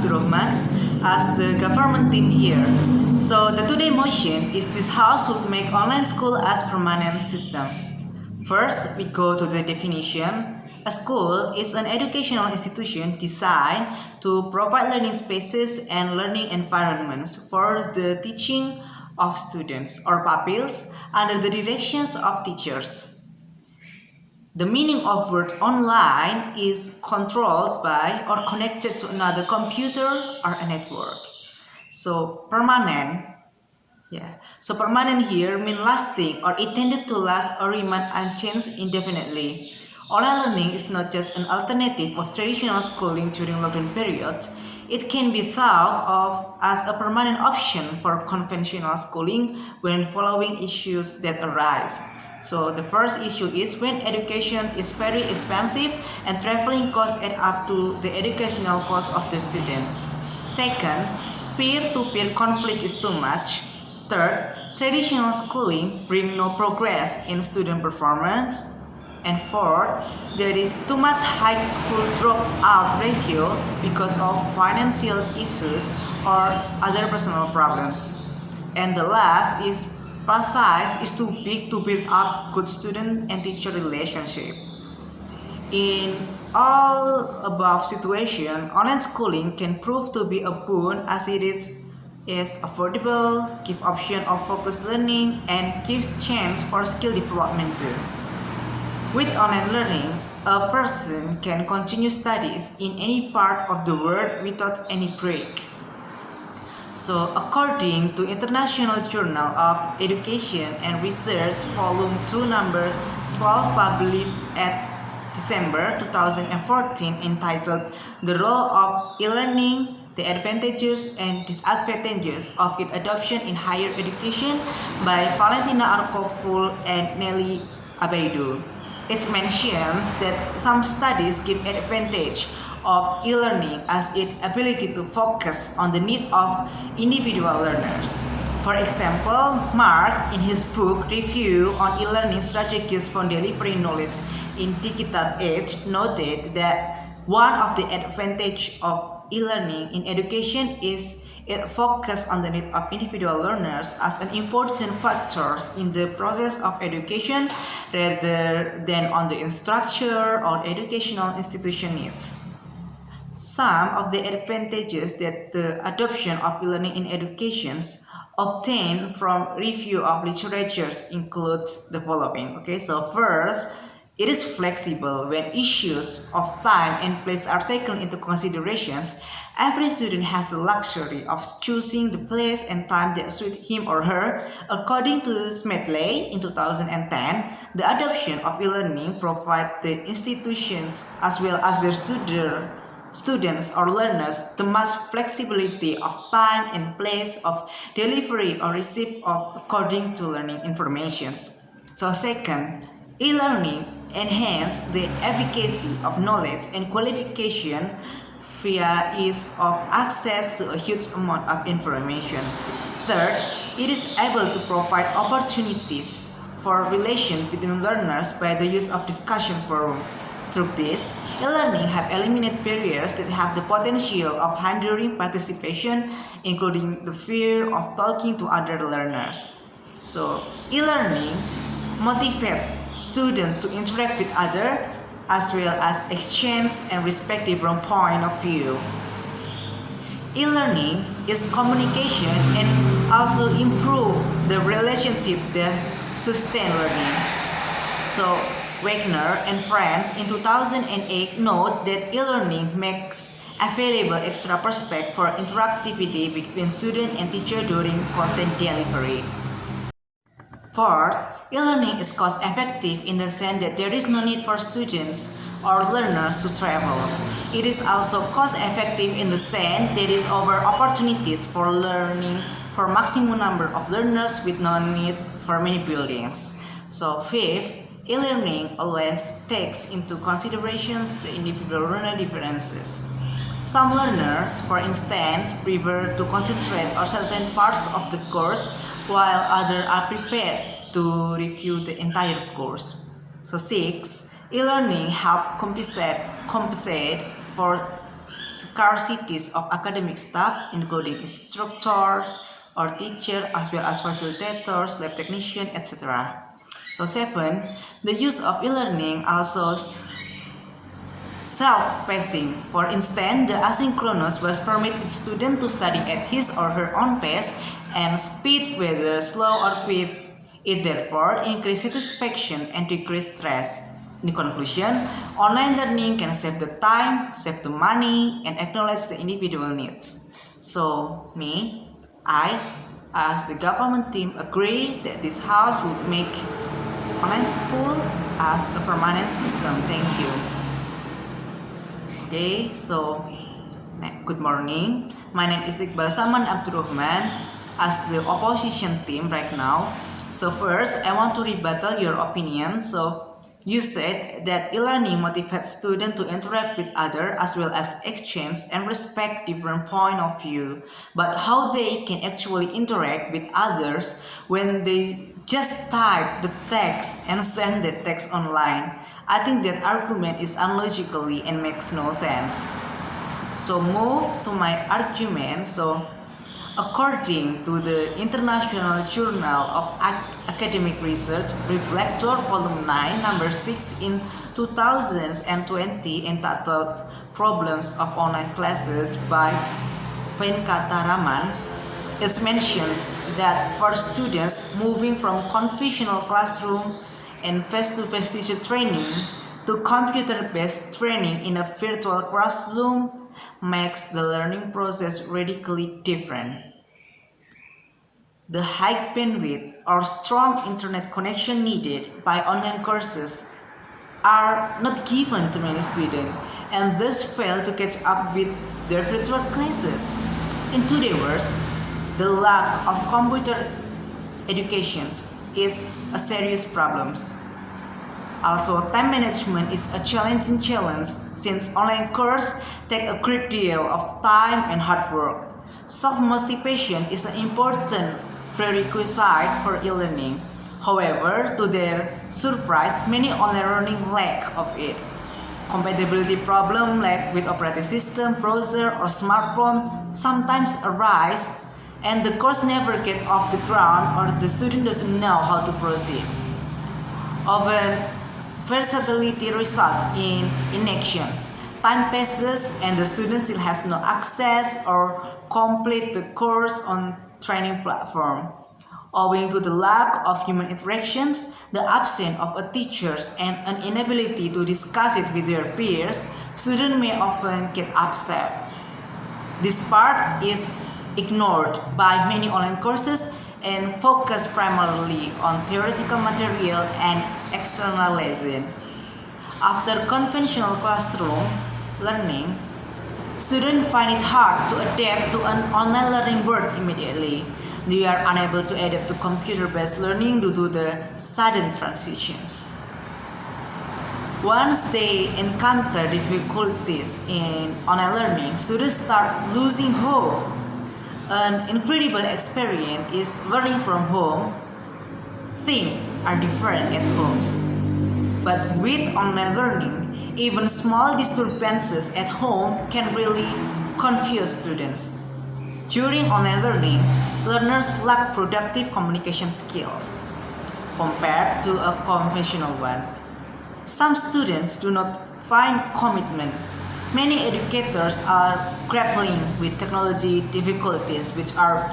Abdurrohman as the government team here. So the today motion is this house would make online school as permanent system. First, we go to the definition. A school is an educational institution designed to provide learning spaces and learning environments for the teaching of students or pupils under the directions of teachers. The meaning of word online is controlled by or connected to another computer or a network. So permanent, So permanent here means lasting or intended to last or remain unchanged indefinitely. Online learning is not just an alternative of traditional schooling during lockdown period. It can be thought of as a permanent option for conventional schooling when following issues that arise. So the first issue is when education is very expensive and traveling costs add up to the educational cost of the student. Second, peer-to-peer conflict is too much. Third, traditional schooling brings no progress in student performance. And fourth, there is too much high school dropout ratio because of financial issues or other personal problems. And the last is class size is too big to build up good student and teacher relationship. In all above situation, online schooling can prove to be a boon as it is affordable, give option of focused learning, and gives chance for skill development too. With online learning, a person can continue studies in any part of the world without any break. So, according to International Journal of Education and Research, Volume 2, Number 12, published at December 2014, entitled "The Role of E-Learning, the Advantages and Disadvantages of its Adoption in Higher Education" by Valentina Arkovul and Nelly Abaidu. It mentions that some studies give advantage of e-learning as its ability to focus on the need of individual learners. For example, Mark, in his book Review on E-Learning Strategies for Delivering Knowledge in Digital Age, noted that one of the advantages of e-learning in education is it focuses on the need of individual learners as an important factor in the process of education rather than on the instructor or educational institution needs. Some of the advantages that the adoption of e-learning in education obtained from review of literatures includes the following. So first, it is flexible when issues of time and place are taken into considerations. Every student has the luxury of choosing the place and time that suit him or her. According to Smedley in 2010, the adoption of e-learning provides the institutions as well as their students or learners the much flexibility of time and place of delivery or receipt of according to learning information. So second, e-learning enhance the efficacy of knowledge and qualification via ease of access to a huge amount of information. Third, it is able to provide opportunities for relation between learners by the use of discussion forum. Through this, e-learning have eliminated barriers that have the potential of hindering participation, including the fear of talking to other learners. So, e-learning motivate students to interact with others as well as exchange and respect different point of view. E-learning is communication and also improve the relationship that sustain learning. So Wagner and friends in 2008 note that e-learning makes available extra perspective for interactivity between student and teacher during content delivery. Fourth, e-learning is cost-effective in the sense that there is no need for students or learners to travel. It is also cost-effective in the sense there is over opportunities for learning for maximum number of learners with no need for many buildings. So fifth, e-learning always takes into considerations the individual learner differences. Some learners, for instance, prefer to concentrate on certain parts of the course while others are prepared to review the entire course. So 6. E-learning help compensate for scarcities of academic staff, including instructors or teachers, as well as facilitators, lab technicians, etc. So 7. The use of e-learning also self-pacing. For instance, the asynchronous was permit student to study at his or her own pace and speed, whether slow or quick. It therefore increase satisfaction and decrease stress. In conclusion, online learning can save the time, save the money, and acknowledge the individual needs. So, I, as the government team, agree that this house would make online school as a permanent system. Thank you. Okay, so good morning. My name is Iqbal Salman Abdurrohman as the opposition team right now. So first, I want to rebuttal your opinion. So you said that e-learning motivates students to interact with others as well as exchange and respect different point of view. But how they can actually interact with others when they just type the text and send the text online? I think that argument is unlogically and makes no sense. So move to my argument. So according to the International Journal of Academic Research, Reflector Volume 9, Number 6 in 2020, entitled Problems of Online Classes by Venkataraman, it mentions that for students moving from conventional classroom and face-to-face teacher training to computer-based training in a virtual classroom makes the learning process radically different. The high bandwidth or strong internet connection needed by online courses are not given to many students and thus fail to catch up with their virtual classes. In today's world, the lack of computer education is a serious problem. Also, time management is a challenging challenge since online courses take a great deal of time and hard work. Self-motivation is an important prerequisite for e-learning. However, to their surprise, many online learning lack of it. Compatibility problems like with operating system, browser, or smartphone sometimes arise, and the course never get off the ground or the student doesn't know how to proceed. Often, versatility results in inactions. Time passes and the student still has no access or complete the course on training platform. Owing to the lack of human interactions, the absence of a teacher, and an inability to discuss it with their peers, students may often get upset. This part is ignored by many online courses and focus primarily on theoretical material and external lesson. After conventional classroom learning, students find it hard to adapt to an online learning world immediately. They are unable to adapt to computer-based learning due to the sudden transitions. Once they encounter difficulties in online learning, students start losing hope. An incredible experience is learning from home. Things are different at homes. But with online learning, even small disturbances at home can really confuse students. During online learning, learners lack productive communication skills compared to a conventional one. Some students do not find commitment. Many educators are grappling with technology difficulties which are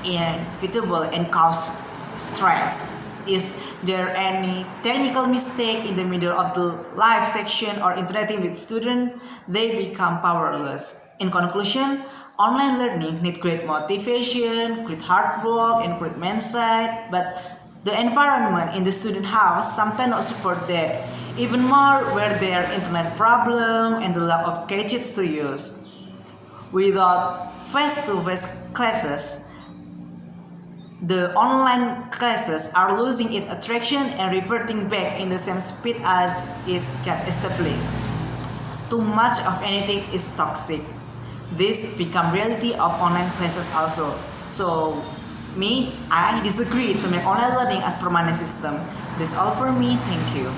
inevitable and cause stress. Is there any technical mistake in the middle of the live section or interacting with students? They become powerless. In conclusion, online learning needs great motivation, great hard work, and great mindset, but the environment in the student house sometimes not support that. Even more where there are internet problem and the lack of gadgets to use. Without face-to-face classes, the online classes are losing its attraction and reverting back in the same speed as it got established. Too much of anything is toxic. This become reality of online classes also. So, I disagree to make online learning as permanent system. That's all for me. Thank you.